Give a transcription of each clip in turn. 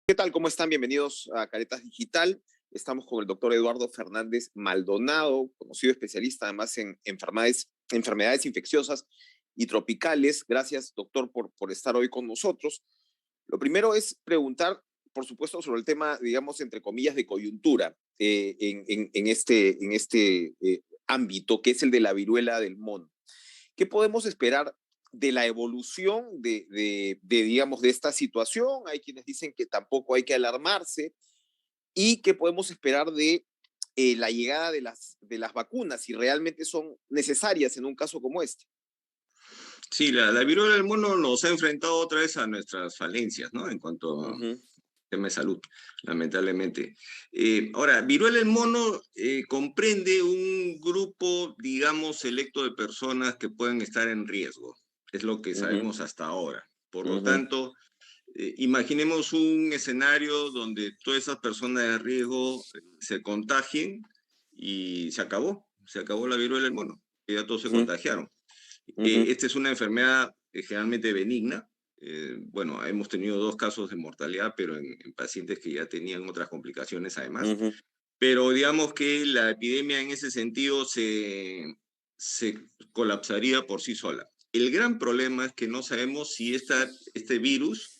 ¿Qué tal? ¿Cómo están? Bienvenidos a Caretas Digital. Estamos con el doctor Eduardo Fernández Maldonado, conocido especialista además en enfermedades infecciosas y tropicales. Gracias, doctor, por estar hoy con nosotros. Lo primero es preguntar, por supuesto, sobre el tema, digamos, entre comillas, de coyuntura en este ámbito, que es el de la viruela del mono. ¿Qué podemos esperar de la evolución digamos, de esta situación? Hay quienes dicen que tampoco hay que alarmarse. ¿Y qué podemos esperar de la llegada de las vacunas, si realmente son necesarias en un caso como este? Sí, la viruela del mono nos ha enfrentado otra vez a nuestras falencias, ¿no? En cuanto a Ujú, tema de salud, lamentablemente. Ahora, viruela del mono comprende un grupo, digamos, selecto de personas que pueden estar en riesgo. Es lo que ujú, sabemos hasta ahora. Por lo ujú, tanto, imaginemos un escenario donde todas esas personas de riesgo se contagien y se acabó la viruela del mono, que ya todos se ujú, contagiaron. ujú, Esta es una enfermedad generalmente benigna. Bueno, hemos tenido 2 casos de mortalidad, pero en pacientes que ya tenían otras complicaciones además. ujú, Pero digamos que la epidemia en ese sentido se colapsaría por sí sola. El gran problema es que no sabemos si este virus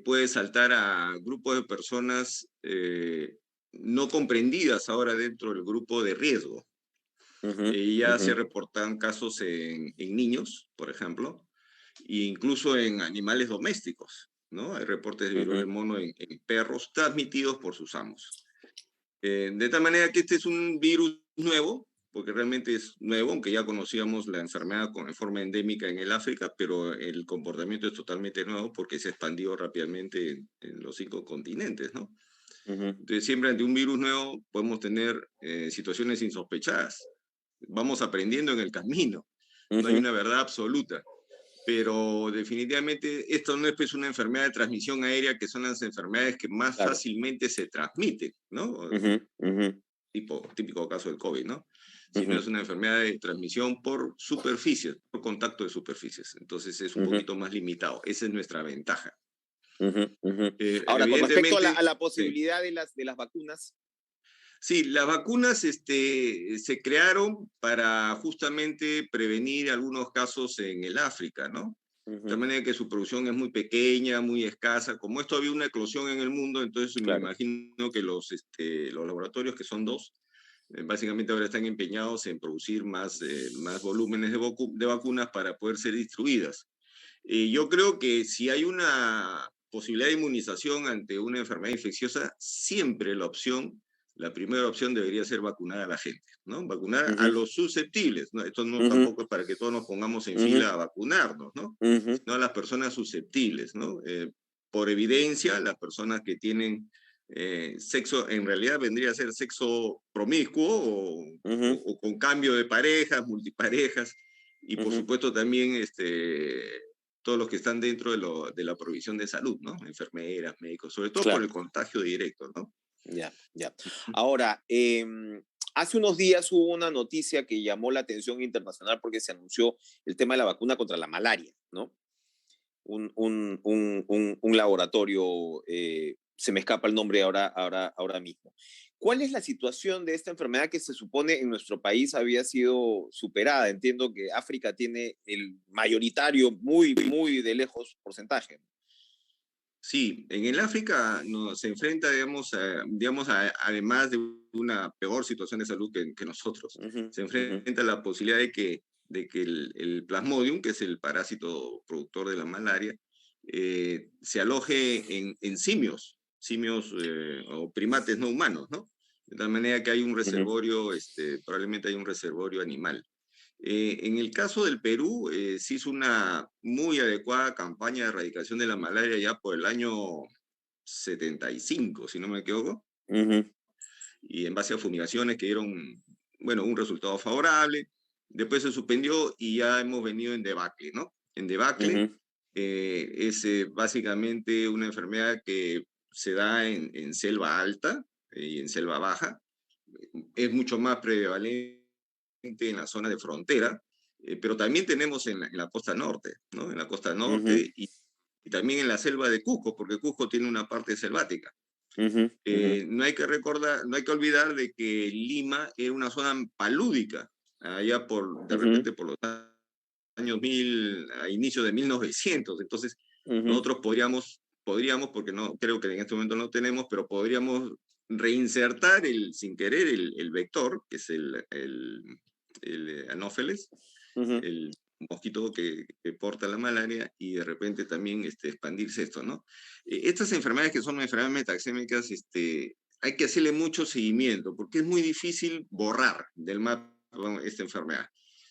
puede saltar a grupos de personas no comprendidas ahora dentro del grupo de riesgo. ujú, Ya ujú, se reportan casos en niños, por ejemplo, e incluso en animales domésticos, ¿no? Hay reportes de viruela del ujú, mono en perros transmitidos por sus amos. De tal manera que este es un virus nuevo, porque realmente es nuevo, aunque ya conocíamos la enfermedad en forma endémica en el África, pero el comportamiento es totalmente nuevo porque se expandió rápidamente en los 5 continentes, ¿no? ujú, Entonces, siempre ante un virus nuevo podemos tener situaciones insospechadas. Vamos aprendiendo en el camino. No hay ujú. una verdad absoluta. Pero definitivamente esto no es pues, una enfermedad de transmisión aérea, que son las enfermedades que más Claro. fácilmente se transmiten, ¿no? Ujú, ujú, Típico caso del COVID, ¿no? Sino ujú, es una enfermedad de transmisión por superficies, por contacto de superficies. Entonces es un ujú, poquito más limitado. Esa es nuestra ventaja. ujú, ujú. Ahora, con respecto a la, Evidentemente, a la sí. posibilidad de las vacunas. Sí, las vacunas se crearon para justamente prevenir algunos casos en el África, ¿no? De Ujú, manera que su producción es muy pequeña, muy escasa. Como esto había una eclosión en el mundo, entonces me claro. imagino que los laboratorios, que son dos, básicamente ahora están empeñados en producir más volúmenes de vacunas para poder ser distribuidas. Yo creo que si hay una posibilidad de inmunización ante una enfermedad infecciosa, siempre la primera opción debería ser vacunar a la gente, ¿no? Vacunar a Ujú, los susceptibles, ¿no? Esto no ujú, tampoco es para que todos nos pongamos en ujú, fila a vacunarnos, ¿no? ujú. Sino a las personas susceptibles, ¿no? Por evidencia, las personas que tienen sexo, en realidad vendría a ser sexo promiscuo Ujú, o con cambio de parejas, multiparejas, y por ujú, supuesto también todos los que están dentro de la provisión de salud, ¿no? Enfermeras, médicos, sobre todo por claro, el contagio directo, ¿no? ya, ya. Ahora, hace unos días hubo una noticia que llamó la atención internacional porque se anunció el tema de la vacuna contra la malaria, ¿no? Un laboratorio, se me escapa el nombre ahora mismo. ¿Cuál es la situación de esta enfermedad que se supone en nuestro país había sido superada? Entiendo que África tiene el mayoritario, muy, muy de lejos porcentaje. Sí, en el África se enfrenta, además de una peor situación de salud que nosotros, Ujú, se ujú, enfrenta a la posibilidad de que el Plasmodium, que es el parásito productor de la malaria, se aloje en simios o primates no humanos, ¿no? De tal manera que hay un ujú, reservorio, probablemente hay un reservorio animal. En el caso del Perú, se hizo una muy adecuada campaña de erradicación de la malaria ya por el año 75, si no me equivoco, ujú, y en base a fumigaciones que dieron, bueno, un resultado favorable. Después se suspendió y ya hemos venido en debacle, ¿no? En debacle ujú, es básicamente una enfermedad que se da en selva alta y en selva baja. Es mucho más prevalente en la zona de frontera, pero también tenemos en la costa norte, ¿no? En la costa ujú, norte y también en la selva de Cusco, porque Cusco tiene una parte selvática. Ujú, ujú, No hay que recordar, no hay que olvidar de que Lima era una zona palúdica, allá de ujú, repente por los años 1000, a inicio de 1900. Entonces, ujú, nosotros podríamos, porque no creo que en este momento no tenemos, pero podríamos reinsertar sin querer el vector, que es el anófeles, ujú, el mosquito que porta la malaria, y de repente también expandirse esto, ¿no? Estas enfermedades que son enfermedades metaxémicas, hay que hacerle mucho seguimiento, porque es muy difícil borrar del mapa esta enfermedad.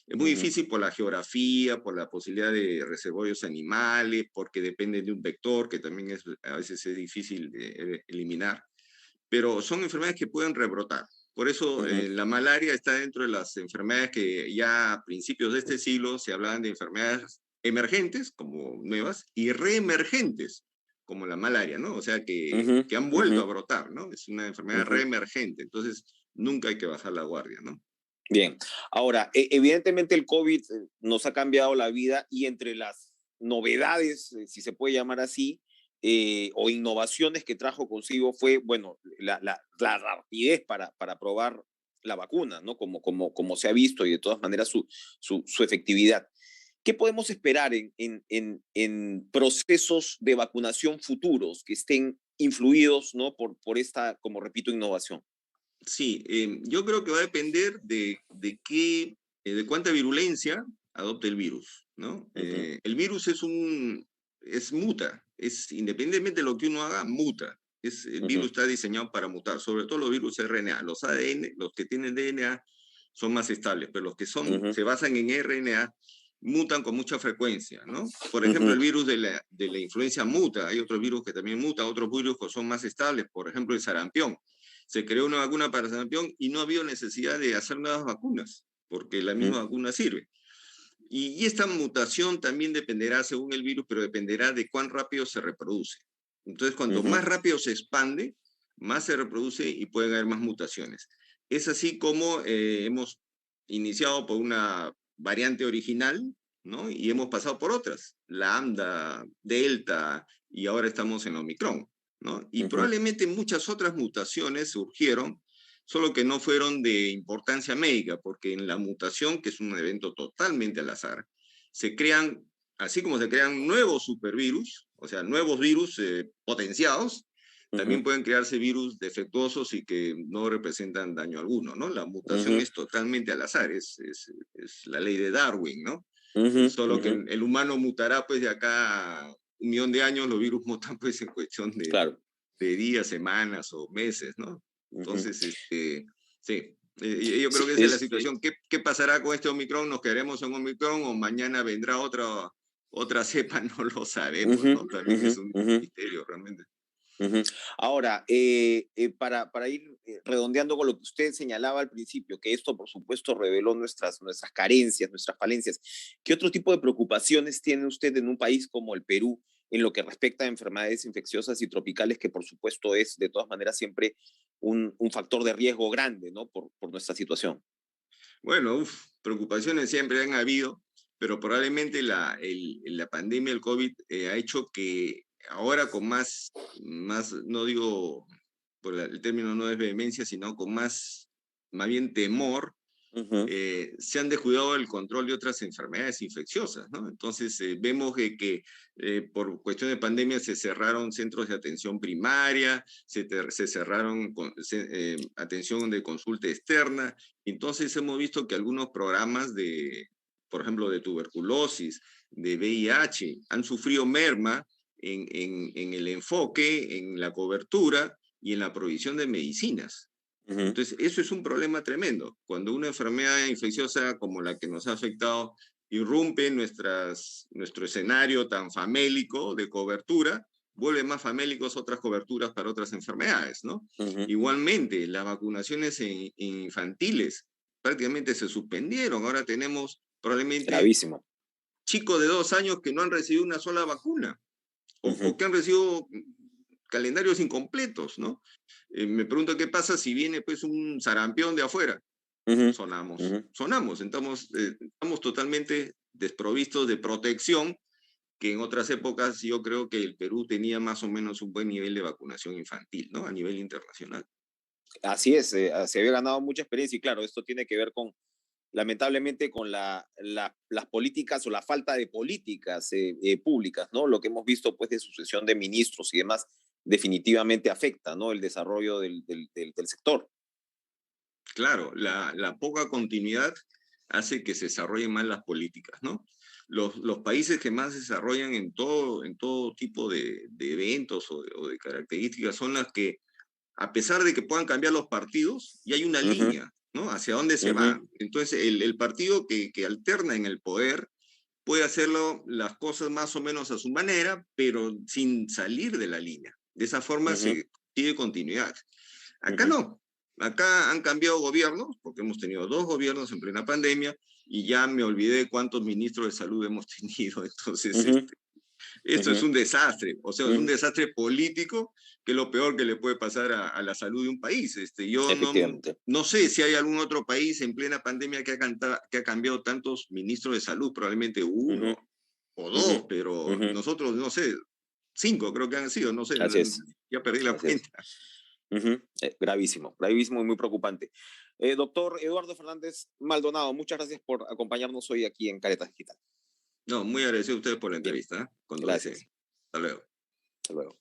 Es muy ujú, difícil por la geografía, por la posibilidad de reservorios animales, porque depende de un vector, que también a veces es difícil de eliminar, pero son enfermedades que pueden rebrotar. Por eso ujú. la malaria está dentro de las enfermedades que ya a principios de este siglo se hablaban de enfermedades emergentes, como nuevas, y reemergentes, como la malaria, ¿no? O sea, Ujú, que han ujú, vuelto a brotar, ¿no? Es una enfermedad ujú. reemergente, entonces nunca hay que bajar la guardia, ¿no? Bien, ahora, evidentemente el COVID nos ha cambiado la vida y entre las novedades, si se puede llamar así, o innovaciones que trajo consigo fue, bueno, la rapidez para probar la vacuna, ¿no? Como se ha visto y de todas maneras su efectividad. ¿Qué podemos esperar en procesos de vacunación futuros que estén influidos, ¿no? por esta, como repito, innovación? Sí, yo creo que va a depender de cuánta virulencia adopte el virus, ¿no? Ujú, El virus es muta, independientemente de lo que uno haga, muta. El virus ujú, está diseñado para mutar, sobre todo los virus RNA. Los ADN, los que tienen DNA son más estables, pero los que ujú, se basan en RNA mutan con mucha frecuencia, ¿no? Por ejemplo, ujú, el virus de la influenza muta, hay otros virus que también mutan, otros virus que son más estables, por ejemplo, el sarampión. Se creó una vacuna para sarampión y no había necesidad de hacer nuevas vacunas, porque la ujú. misma vacuna sirve. Y esta mutación también dependerá, según el virus, pero dependerá de cuán rápido se reproduce. Entonces, cuanto Ujú, más rápido se expande, más se reproduce y pueden haber más mutaciones. Es así como hemos iniciado por una variante original, ¿no? Y hemos pasado por otras, lambda, delta, y ahora estamos en Omicron, ¿no? Y ujú, probablemente muchas otras mutaciones surgieron, solo que no fueron de importancia médica, porque en la mutación, que es un evento totalmente al azar, se crean, así como se crean nuevos supervirus, o sea, nuevos virus potenciados, ujú, también pueden crearse virus defectuosos y que no representan daño alguno, ¿no? La mutación ujú, es totalmente al azar, es la ley de Darwin, ¿no? ujú, Solo que ujú. el humano mutará pues de acá a 1 millón de años, los virus mutan pues en cuestión Claro. de días, semanas o meses, ¿no? Ujú. Entonces, sí, yo creo Sí, que esa es la situación. ¿Qué pasará con este Omicron? ¿Nos quedaremos en Omicron o mañana vendrá otra cepa? No lo sabemos, ujú, ¿no? También ujú, es un ujú, misterio realmente. ujú. Ahora, para ir redondeando con lo que usted señalaba al principio, que esto, por supuesto, reveló nuestras carencias, nuestras falencias, ¿qué otro tipo de preocupaciones tiene usted en un país como el Perú en lo que respecta a enfermedades infecciosas y tropicales, que por supuesto es de todas maneras siempre un factor de riesgo grande, ¿no? Por nuestra situación. Bueno, preocupaciones siempre han habido, pero probablemente la pandemia del COVID ha hecho que ahora con más, no digo, el término no es vehemencia, sino con más bien temor, Ujú, se han descuidado el control de otras enfermedades infecciosas, ¿no? Entonces, vemos que por cuestión de pandemia se cerraron centros de atención primaria, se cerraron atención de consulta externa, entonces hemos visto que algunos programas por ejemplo, de tuberculosis, de VIH, han sufrido merma en el enfoque, en la cobertura y en la provisión de medicinas. ujú. Entonces, eso es un problema tremendo. Cuando una enfermedad infecciosa como la que nos ha afectado irrumpe en nuestro escenario tan famélico de cobertura, vuelve más famélicos otras coberturas para otras enfermedades, ¿no? Ujú. Igualmente, las vacunaciones infantiles prácticamente se suspendieron. Ahora tenemos probablemente Gravísimo. chicos de 2 años que no han recibido una sola vacuna Ujú, o que han recibido calendarios incompletos, ¿no? Me pregunto qué pasa si viene pues un sarampión de afuera. ujú, Sonamos, ujú, estamos totalmente desprovistos de protección que en otras épocas yo creo que el Perú tenía más o menos un buen nivel de vacunación infantil, ¿no? A nivel internacional. Así es, se había ganado mucha experiencia y claro, esto tiene que ver con, lamentablemente, con las políticas o la falta de políticas públicas, ¿no? Lo que hemos visto, pues, de sucesión de ministros y demás, definitivamente afecta, ¿no? El desarrollo del sector. Claro, la poca continuidad hace que se desarrollen mal las políticas, ¿no? Los países que más se desarrollan en todo tipo de eventos o de características son las que, a pesar de que puedan cambiar los partidos, y hay una Ujú, línea, ¿no? Hacia dónde se ujú, va. Entonces, el partido que alterna en el poder puede hacerlo las cosas más o menos a su manera, pero sin salir de la línea. De esa forma ujú, se sigue continuidad. Acá ujú, no. Acá han cambiado gobiernos, porque hemos tenido dos gobiernos en plena pandemia, y ya me olvidé cuántos ministros de salud hemos tenido. Entonces, ujú, esto es ujú, un desastre, o sea, es un ujú. desastre político, que es lo peor que le puede pasar a la salud de un país. Yo Efectivamente. no sé si hay algún otro país en plena pandemia que ha cambiado tantos ministros de salud, probablemente Ujú, uno o ujú, dos, pero ujú. nosotros, no sé, cinco creo que han sido, no sé, Así es, ya perdí la así es. cuenta. Ujú. Gravísimo, gravísimo y muy preocupante. Doctor Eduardo Fernández Maldonado, muchas gracias por acompañarnos hoy aquí en Caretas Digital. No, muy agradecido a ustedes por la Bien, entrevista, ¿eh? Cuando deseen. gracias. Hasta luego. Hasta luego.